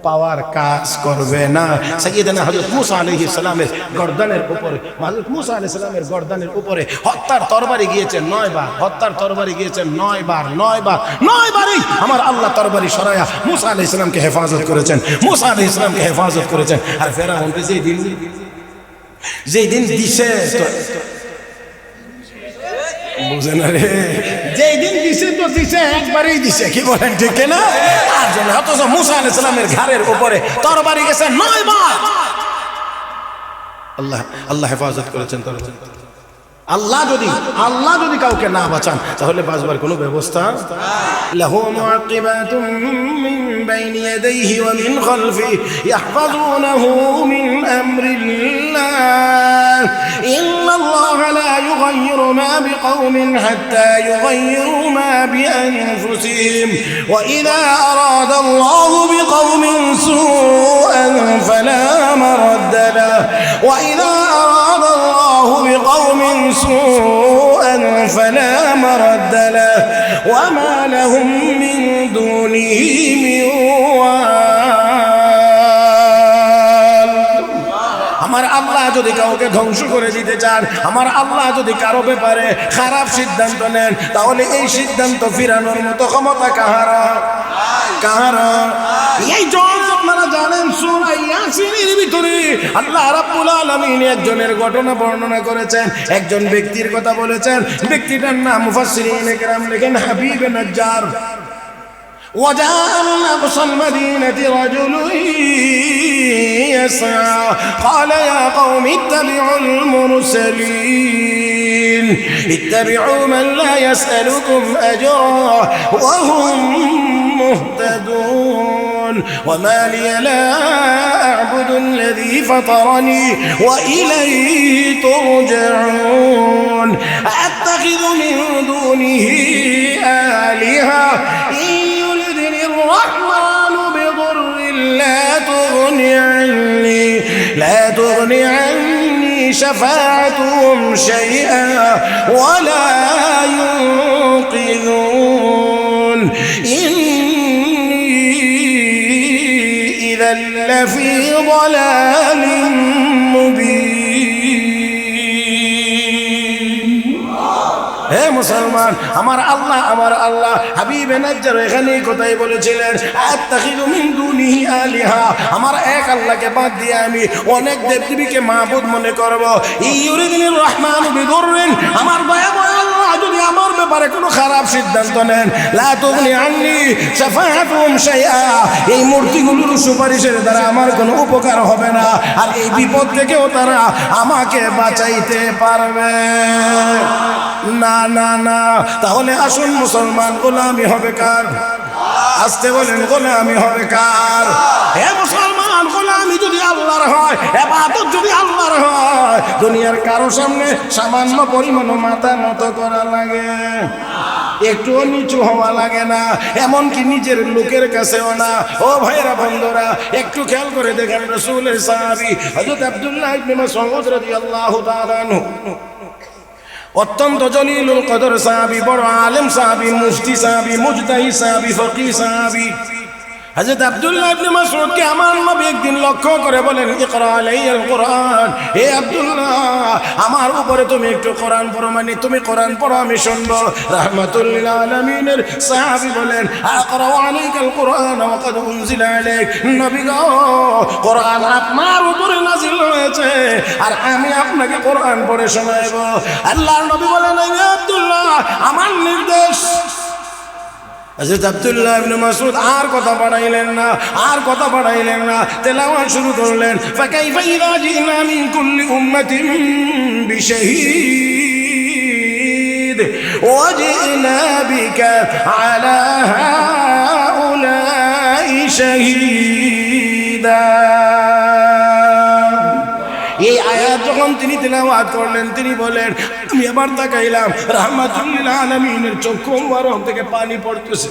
পাওয়ার কাজ করবে না। সাইয়েদনা হযরত মুসা আলাইহিস সালামের গর্দানের উপরে, হযরত মুসা আলাইহিস সালামের গর্দানের উপরে হত্যার তরবারি গিয়েছে 9 বার, হত্যার তরবারি গিয়েছে 9 বারই আমার আল্লাহ তরবারি সরায়া মুসা আলাইহিস সালামকে হেফাজত করেছেন, মুসা আলাইহিস সালামকে হেফাজত করেছেন। আর ফেরাউনকে যেই দিন দিছে, বুঝে না রে, যেই দিন দিছে তো দিছে, একবারই দিছে, কি বলেন ঠিক না? আর জন্য অথচ মুসা আলাইহিস সালামের ঘাড়ের উপরে তরবারি গেছে 9 বার। আল্লাহ হেফাজত করেছেন। আল্লাহ যদি কাউকে না বাঁচান তাহলে বাঁচবার কোনো ব্যবস্থা। লাহু মুআকিবাতুম মিন বাইনি ইয়াদাইহি ওয়া মিন খালফিহি ইয়াহফাযুনাহু মিন আমরিল্লাহ ইন্নাল্লাহা লা ইউগায়্যিরু মা বিকাওমিন হাত্তা ইউগায়্যিরু মা বিআনফুসিহিম ওয়া ইযা আরাদা আল্লাহু বিকাওমিন সুআন ফালা মারাদ্দা লাহু ওয়া ইযা আরাদা আল্লাহু বিকাওমিন سوءا فلا مرد له وما لهم من دونه من وال। আমার আল্লাহ যদি কাউকে ধ্বংস করে দিতে চান, আমার আল্লাহ যদি কারো ব্যাপারে খারাপ সিদ্ধান্ত নেন, তাহলে এই সিদ্ধান্ত ফিরানোর মতো ক্ষমতা কাহার। এই জন্য আপনারা জানেন সূরা ইয়াসিনের ভিতরে আল্লাহ রাব্বুল আলামিন একজনের ঘটনা বর্ণনা করেছেন, একজন ব্যক্তির কথা বলেছেন। ব্যক্তিটার নাম মুফাসসিরিনে কেরাম লেখেন হাবিব নাজ্জার। وجاء من أقصى المدينة رجل يسعى قال يا قوم اتبعوا المرسلين اتبعوا من لا يسألكم أجرا وهم مهتدون وما لي لا أعبد الذي فطرني وإليه ترجعون أتخذ من دونه آلهة الرحمن بضر لا تغني عني شفاعتهم شيئا ولا ينقذون إني إذا لفي ضلال مبين। মুসলমান, আমার আল্লাহ হাবিবে নাজ্জার এখানেই কথাই বলেছিলেন, আত্তাখিযু মিন দুনিহি আলিহা, আমার এক আল্লাহকে বাদ দিয়ে আমি অনেক দেবদেবীকে মাবুদ মনে করব। ইউরিদুর রহমানু বিদুররিন, আমার দয়াময় আল্লাহ যদি আমার ব্যাপারে কোনো খারাপ সিদ্ধান্ত নেন, লা তুগনি আন্নি শাফাআতুহুম শাইআ, এই মূর্তিগুলোর সুপারিশের দ্বারা আমার কোনো উপকার হবে না, আর এই বিপদ থেকেও তারা আমাকে বাঁচাইতে পারবে না। না না, তাহলে আসুন মুসলমান, গোলামি হবে কার? আসতে বলেন, গোলামি হবে কার? হে মুসলমান, গোলামি যদি আল্লাহর হয়, ইবাদত যদি আল্লাহর হয়, দুনিয়ার কারো সামনে সামান্য পরিমাণ মাথা নত করা লাগে, একটুও নিচু হওয়া লাগে না, এমনকি নিজের লোকের কাছেও না। ও ভাইরা বন্ধুরা, একটু খেয়াল করে দেখেন, রাসূলের সাহাবী হযরত আব্দুল্লাহ ইবনে মাসউদ রাদিয়াল্লাহু তাআলা আনহু, অত্যন্ত জলিলুল কদর সাহাবী, বড় আলেম সাহাবী, মুফতি সাহাবী, মুজতাহিদ সাহাবী, ফকিহ সাহাবী হযরত আব্দুল্লাহ ইবনে মাসউদকে আমার নবী একদিন লক্ষ্য করে বলেন, ইকরা আলাইয়াল কুরআন, হে আব্দুল্লাহ, আমার উপরে তুমি একটু কোরআন পড়ো, মানে তুমি কোরআন পড়ো, আমি শুনবো। রাহমাতুল লিল আলামিনের সাহাবী বলেন, আকরা আলাইকাল কুরআন ওয়া ক্বাদ উনজিলা আলাইক, নবী গো, কোরআন আপনার উপরে নাযিল হয়েছে আর আমি আপনাকে কোরআন পড়ে শোনাবো। আল্লাহর নবী বলেন, হে আব্দুল্লাহ, আমার নির্দেশ। হযরত আব্দুল্লাহ ইবনে মাসউদ আর কথা বাড়াইলেন না, তেলাওয়াত শুরু করলেন, ফাকাইফা ইযা জিনা মিন কুল্লি উম্মাতিন বিশাহীদ ওয়া জিনা বিকা আলা হাউলাই শাহীদা। এই আয়াত যখন তিনি তেলাওয়াত করলেন, তিনি বলেন, আমি আবার তাকাইলাম, রাহমাতুল লিল আলামিনের চক্ষু মুবারক থেকে পানি পড়তেছে,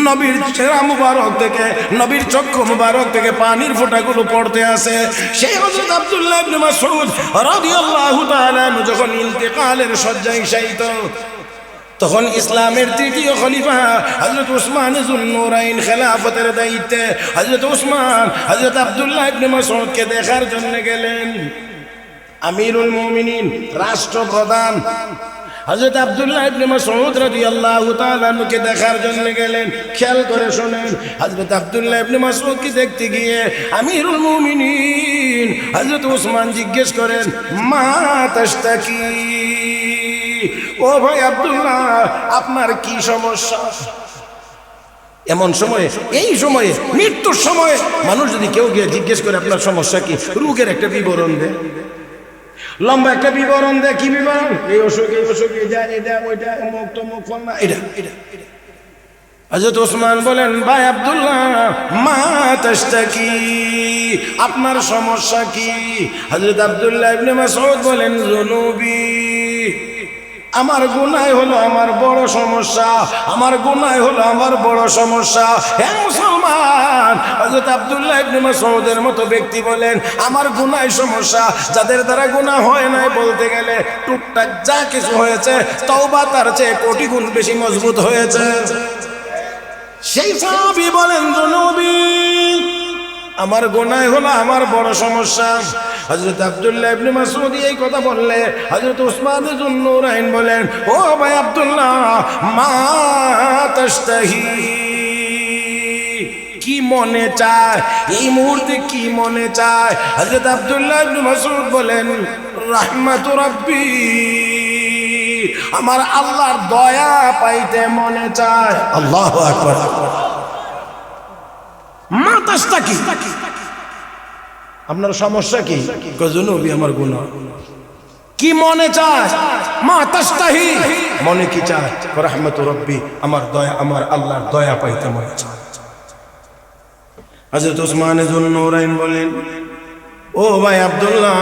নবীর চেহারা মুবারক থেকে, নবীর চক্ষু মুবারক থেকে পানির ফোঁটাগুলো পড়তে আছে। সেই হযরত আব্দুল্লাহ ইবনে মাসউদ রাদিয়াল্লাহু তাআলা যখন ইন্তেকালের শয্যায় শায়িত, তখন ইসলামের তৃতীয় খলিফা হযরত উসমান যুন্নুরাইন খেলাফতের দায়িত্বে হযরত উসমান হযরত আব্দুল্লাহ ইবনে মাসউদকে দেখার জন্য গেলেন। আমিরুল মুমিনিন, রাষ্ট্রপ্রধান হযরত আব্দুল্লাহ ইবনে মাসউদ রাদিয়াল্লাহু তাআলা আনহুকে দেখার জন্য গেলেন। খেয়াল করে শুনেন, হযরত আব্দুল্লাহ ইবনে মাসউদকে দেখতে গিয়ে আমিরুল মুমিনিন হযরত উসমান জিজ্ঞেস করেন, মা তাশতাকি, ও ভাই আব্দুল্লাহ, আপনার কি সমস্যা? এমন সময়ে, এই সময়ে, মৃত্যুর সময়ে মানুষ যদি কেউ গিয়ে জিজ্ঞেস করে আপনার সমস্যা কি, রোগের একটা বিবরণ দেয়, লম্বা একটা বিবরণ দেয়। কি বিবরণ? এই অসুখ, এই অসুখ, এটা এটা ওইটা, অমুক তমুক ফলনা, এটা এটা। হযরত ওসমান বলেন, ভাই আব্দুল্লাহ, মা তাশতাকি, আপনার সমস্যা কি? হযরত আব্দুল্লাহ ইবনে মাসউদ বলেন, যুনুবি, আমার গুনাহ হলো আমার বড় সমস্যা, আমার গুনাহ হলো আমার বড় সমস্যা। হে মুসলমান, হযরত আব্দুল্লাহ ইবনে মাসউদের মতো ব্যক্তি বলেন, আমার গুনাহ সমস্যা, যাদের দ্বারা গুনাহ হয় নাই, বলতে গেলে টুকটাক যা কিছু হয়েছে, তওবা তার চেয়ে কোটি গুণ বেশি মজবুত হয়েছে। সেই সাহাবী বলেন, যুনুবি, আমার গুনাহ হলো আমার বড় সমস্যা। হযরত আব্দুল্লাহ ইবনে মাসউদ এই কথা বললে হযরত উসমান যুন্নুরাইন বলেন, ও ভাই আব্দুল্লাহ, মা তাশতাহি, কি মনে চায় এই মুহূর্তে, কি মনে চায়? হযরত আব্দুল্লাহ ইবনে মাসউদ বলেন, রাহমাতু রাব্বি, আমার আল্লাহর দয়া পাইতে মনে চায়। আল্লাহু আকবার। মা তাশতাকি, আপনার সমস্যা কি? যুনুবি, আমার গুনাহ। কি মনে চায়? মা তাশতাহি, মনে কি চায়? রাহমাতু রাব্বি, আমার দয়া, আমার আল্লাহর দয়া পাইতে মনে চায়। হযরত উসমান যুন্নুরাইন বলেন, ও ভাই আব্দুল্লাহ,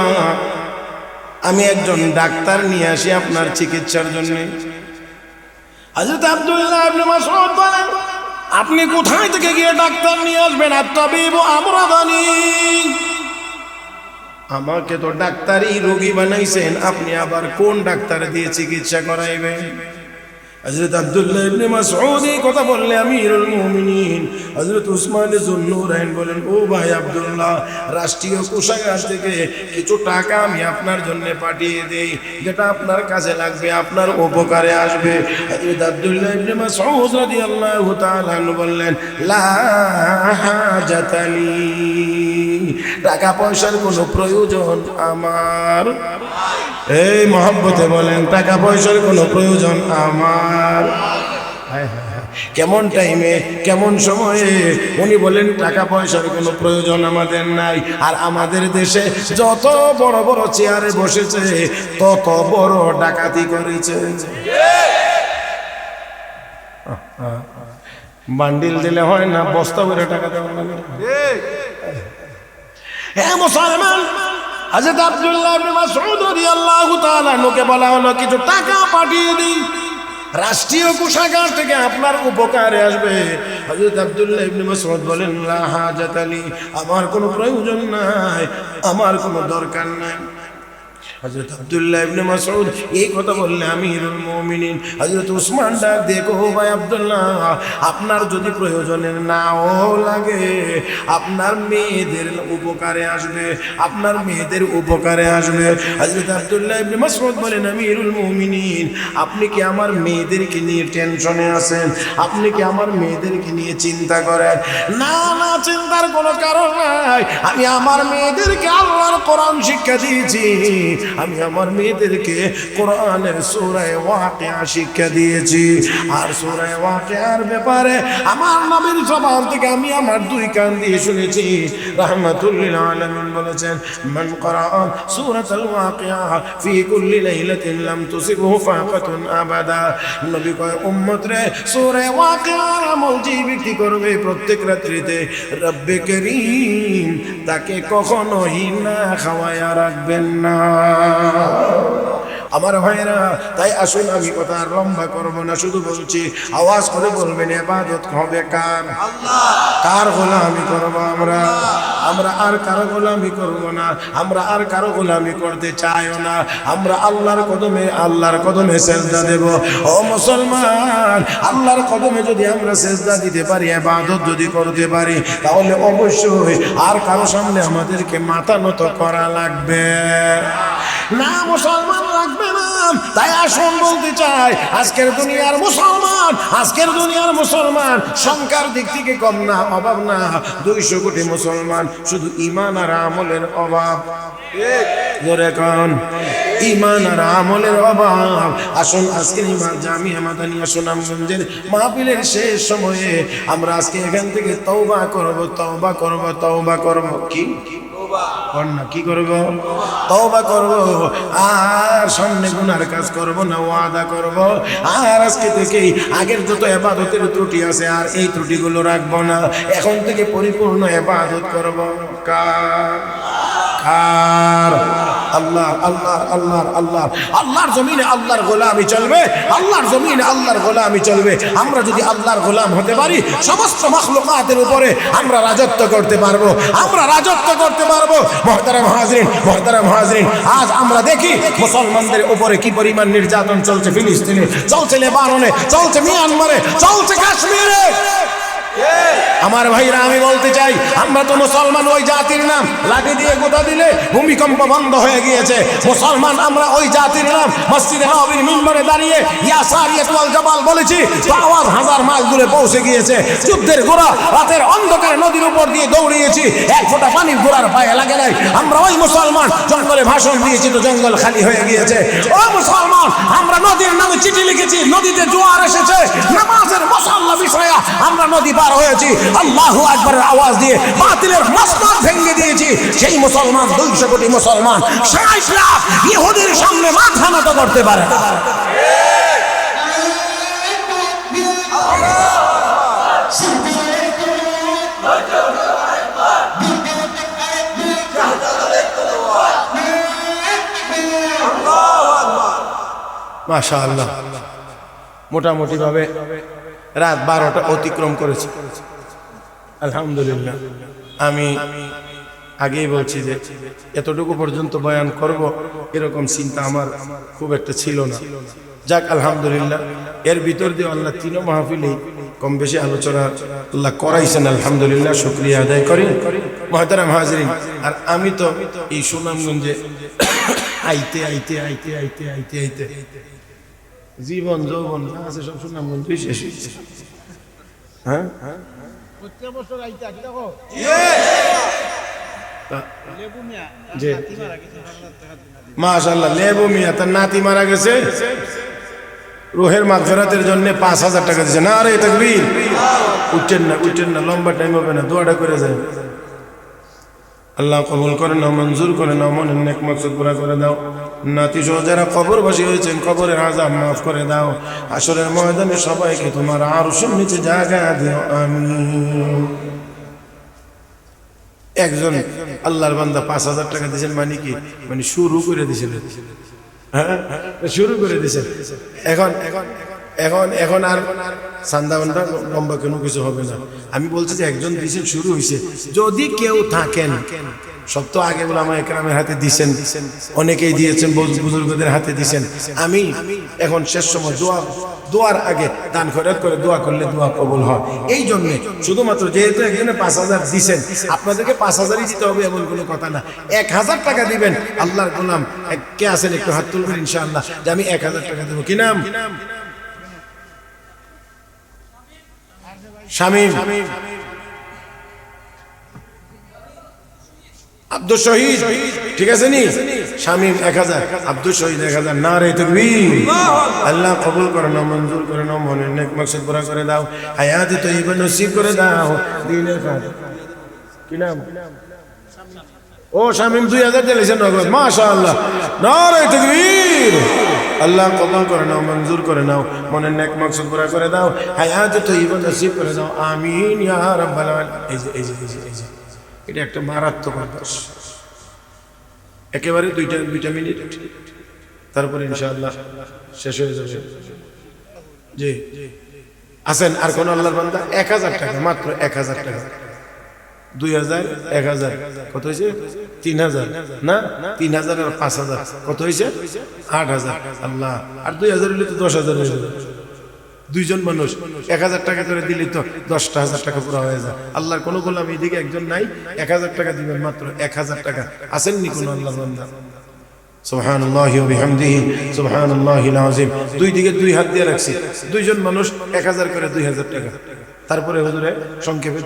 আমি একজন ডাক্তার নিয়ে আসি আপনার চিকিৎসার জন্য। হযরত আব্দুল্লাহ ইবনে মাসউদ বলেন, আপনি কোথায় থেকে গিয়ে ডাক্তার নিয়ে আসবেন? আত-তাবিবু আমরাদানি, আমাকে তো ডাক্তারই রোগী বানাইছেন, আপনি আবার কোন ডাক্তার দিয়ে চিকিৎসা করাইবেন? হযরত আব্দুল্লাহ ইবনে মাসউদ এই কথা বললে আমিরুল মুমিনিন হযরত উসমান যুন্নুরাইন বলেন, ও ভাই আব্দুল্লাহ, রাষ্ট্রীয় কোষাগার থেকে কিছু টাকা আমি আপনার জন্য পাঠিয়ে দেই, যেটা আপনার কাজে লাগবে, আপনার উপকারে আসবে। হযরত আব্দুল্লাহ ইবনে মাসউদ রাদিয়াল্লাহু তাআলা আনহু বললেন, লা হাজাতালি, টাকা পয়সার কোনো প্রয়োজন আমার। এই মহব্বতে বলেন, টাকা পয়সার কোনো প্রয়োজন আমার। কেমন টাইমে, কেমন সময়ে উনি বলেন টাকা পয়সার কোনো প্রয়োজন আমাদের নাই। আর আমাদের দেশে যত বড় বড় চেয়ারে বসেছে তত বড় ডাকাতি করেছে। বান্ডিল দিলে হয় না, বস্তা করে টাকা দেওয়া লাগে। হ্যাঁ মুসলমান, হযরত আব্দুল্লাহ ইবনে মাসউদ রাদিয়াল্লাহু তাআলা আনহুকে বলা হলো কিছু টাকা পাঠিয়ে দিন, রাষ্ট্রীয় কোষাগার থেকে আপনার উপকারে আসবে। হযরত আব্দুল্লাহ ইবনে মাসউদ বলেন, লা হাজাতালি, আমার কোনো প্রয়োজন নাই, আমার কোনো দরকার নাই। হযরত আব্দুল্লাহ ইবনে মাসউদ এই কথা বললে আমিরুল মুমিনিন হযরত উসমান ডাক দেখো, ভাই আব্দুল্লাহ, আপনার যদি প্রয়োজনের নাও লাগে, আপনার মেয়েদের উপকারে আসবে, আপনার মেয়েদের উপকারে আসবে। হযরত আব্দুল্লাহ ইবনে মাসউদ বলেন, আমিরুল মুমিনিন, আপনি কি আমার মেয়েদেরকে নিয়ে টেনশনে আছেন? আপনি কি আমার মেয়েদেরকে নিয়ে চিন্তা করেন? না না, চিন্তার কোনো কারণ নাই। আমি আমার মেয়েদেরকে আল্লাহর কোরআন শিক্ষা দিয়েছি, আমি আমার মেয়েদেরকে কোরআনের সূরা ওয়াকিয়া শিক্ষা দিয়েছি। আর সূরা ওয়াকিয়ার ব্যাপারে আমার নবীর জবান থেকে আমি আমার দুই কান দিয়ে শুনেছি। রাহমাতুল লিল আলামিন বলেছেন, মান ক্বারা সূরাতুল ওয়াকিয়া ফি কুল্লি লাইলাতিন লাম তুসিবহু ফাকাতুন আবাদা। নবী কয়, উম্মত রে, সূরা ওয়াকিয়ার আমল যে ব্যক্তি করবে প্রত্যেক রাত্রিতে, রব্বে করিম তাকে কখনোই না খাওয়ায়া রাখবেন না। আমার ভাইরা, তাই আসুন, আমি কথা আর লম্বা করবো না, শুধু বলছি, আওয়াজ করে বলবেন, ইবাদত হবে কার? কার গোলামি করবো আমরা? আমরা আর কারো গোলামি করবো না, আমরা আর কারো গোলামি করতে চাইও না। আমরা আল্লাহর কদমে, আল্লাহর কদমে সেজদা দেব। ও মুসলমান, আল্লাহর কদমে যদি আমরা সেজদা দিতে পারি, ইবাদত যদি করতে পারি, তাহলে অবশ্যই আর কারো সামনে আমাদেরকে মাথা নত করা লাগবে না। মুসলমান লাগবে না। তাই আসুন বলতে চাই, আজকের দুনিয়ার মুসলমান, আজকের দুনিয়ার মুসলমান সংখ্যার দিক থেকে কম না, অভাব না। 200 কোটি মুসলমান, শুধু ঈমান আর আমলের অভাব। জোরে কোন, ঈমান আর আমলের অভাব। আসুন আজকে জামিয়া মাদানিয়া সুনামগঞ্জের মাহফিলের শেষ সময়ে আমরা আজকে এখান থেকে তওবা করব, তওবা করব, তওবা করব। কি করব? তওবা করব। আর সামনে গুনার কাজ করব না, ওয়াদা করব। আর আজকে থেকেই আগের যত ইবাদতের ত্রুটি আছে আর এই ত্রুটিগুলো রাখবো না। এখন থেকে পরিপূর্ণ ইবাদত করব। কার? আল্লাহ, আল্লাহ, আল্লাহ, আল্লাহ। আল্লাহর জমিনে আল্লাহর গোলামি চলবে, আল্লাহর জমিনে আল্লাহর গোলামি চলবে। আমরা যদি আল্লাহর গোলাম হতে পারি, সমস্ত মাখলুকাতের উপরে আমরা রাজত্ব করতে পারবো, আমরা রাজত্ব করতে পারবো। মুহতারাম হাজরিন, মুহতারাম হাজরিন, আজ আমরা দেখি মুসলমানদের উপরে কি পরিমাণ নির্যাতন চলছে। ফিলিস্তিনে চলছে, লেবাননে চলছে, মিয়ানমারে চলছে, কাশ্মীরে। আমার ভাইরা, আমি বলতে চাই, আমরা তো মুসলমান, ওই জাতির নাম লাঠি দিয়ে গোটা দিলে ভূমিকম্প বন্ধ হয়ে গিয়েছে। মুসলমান আমরা ওই জাতির নাম মসজিদে নববীর মিম্বরে দাঁড়িয়ে ইয়া সারিয়াত ওয়াল জাবাল বলেছি, আওয়াজ 1000 মাইল দূরে পৌঁছে গিয়েছে। যুদ্ধের ঘোড়া রাতের অন্ধকারে নদীর উপর দিয়ে দৌড়িয়েছি, এক ফোঁটা পানি ঘোড়ার পায়ে লাগে নাই। আমরা ওই মুসলমান জঙ্গলে ভাষণ দিয়েছি, তো জঙ্গল খালি হয়ে গিয়েছে। ও মুসলমান, আমরা নদীর নামে চিঠি লিখেছি, নদীতে জোয়ার এসেছে, নামাজের মুসাল্লা বিষয়ে আমরা নদী পার হয়েছি, আল্লাহু আকবারের আওয়াজ দিয়ে বাতিলের মসনদ ভেঙে দিয়েছি। সেই মুসলমান, 200 কোটি মুসলমান, 60 লাখ ইহুদির সামনে মাথা নত করতে পারে না। মাশাআল্লাহ, মোটামুটি ভাবে রাত 12টা অতিক্রম করেছে। আলহামদুলিল্লাহ। আমি আগেই বলছি যে এতটুকু পর্যন্ত বয়ান করব, এরকম চিন্তা আমার খুব একটা ছিল না। যাক আলহামদুলিল্লাহ, এর ভিতর দিয়ে আল্লাহ তিন মাহফিলে কম বেশি আলোচনা আল্লাহ করাইছেন, আলহামদুলিল্লাহ শুকরিয়া আদায় করি। মুহতারাম হাজিরিন, আর আমি তো এই সুনামগঞ্জে আইতে আইতে আইতে আইতে আইতে আইতে জীবন যৌবন যা আছে সব সুনামগঞ্জই শেষ হয়েছে। হ্যাঁ মাশাআল্লাহ, লেবু মিয়া তার নাতি মারা গেছে, রুহের মাগফিরাতের জন্য 5,000 টাকা দিয়েছে। না রে তাকবীর, উঠেন না উঠেন না, লম্বা টাইম হবে না, দোয়াটা করে যায়। আল্লাহ কবুল করে নাও, মঞ্জুর করে নাও, মনের নেক মাকসুদ পুরা করে দাও। নাতি সহ যারা কবরবাসী হয়েছেন কবরের আযাব মাফ করে দাও। হাশরের ময়দানে সবাইকে তোমার আরশের নিচে জায়গা দিও, আমিন। একজন আল্লাহর বান্দা 5,000 টাকা দিয়েছেন, মানে কি, মানে শুরু করে দিয়েছেন। হ্যাঁ শুরু করে দিয়েছেন। এখন এখন এখন এখন আর চান্দা বান্দা লম্বা কোনো কিছু হবে না। আমি বলছি যে একজন দিয়েছেন, শুরু হয়েছে। যদি কেউ থাকেন, সব তো আগে উলামা ইকরামের হাতে দিয়েছেন, অনেকেই দিয়েছেন, বুজুর্গদের হাতে দিয়েছেন। আমি এখন শেষ সময় দোয়ার আগে দান খয়রাত করে দোয়া করলে দোয়া কবুল হয়। এই জন্যে শুধুমাত্র যেহেতু একজনে 5,000 দিয়েছেন, আপনাদেরকে 5,000ই দিতে হবে এমন কোনো কথা না। 1,000 টাকা দিবেন। আল্লাহর গোলাম কে আছেন একটু হাত তুলবেন ইনশাআল্লাহ, যে আমি 1,000 টাকা দেবো। কি নাম? শামীম আব্দুল শহীদ, ঠিক আছে নি? শামীম 1,000, আব্দুল শহীদ 1,000। নারে তাকবীর। আল্লাহ কবুল করে নাও, মঞ্জুর করে নাও, মনের নেক মাকসুদ পুরা করে দাও, হায়াত তয়্যিবা নসিব করে দাও। দিনের কাজ কি নাম? ও শামীম 2,000 দিয়েছেন নগদ, মাশাআল্লাহ। নারে তাকবীর। আল্লাহ কবুল করে নাও, মঞ্জুর করে নাও, মনের নেক মাকসুদ পুরা করে দাও, হায়াত তয়্যিবা নসিব করে দাও, আমিন ইয়া রাব্বাল আলামিন। এই যে এই যে এই যে এটা একটা মারাত্মক অভ্যাস। একেবারে দুইটা মিনিট, তারপরে ইনশাআল্লাহ শেষ হয়ে যাবে। জি আছেন আর কোন আল্লাহর বান্দা? 1,000 টাকা, মাত্র 1,000 টাকা। 2,000 1,000 কত হয়েছে? 3,000 না, 3,000 আর 5,000 কত হয়েছে? 8,000। আল্লাহ, আর 2,000 হলে তো 10,000 হয়ে যাবে। দুইজন মানুষ 1,000 টাকা করে দিলে তো 10,000 টাকা পুরো হয়ে যায়। আল্লাহর কোনো গোলাম এদিকে একজন নাই, 1,000 টাকা দিবেন, মাত্র 1,000 টাকা। আসেননি কোনো আল্লাহর বান্দা? সুবহানাল্লাহি ওয়া বিহামদিহি সুবহানাল্লাহিল আযীম। দুই দিকে দুই হাত দিয়ে রাখছি, দুইজন মানুষ 1,000 করে 2,000 টাকা। তারপরে হুজুরে সংক্ষেপে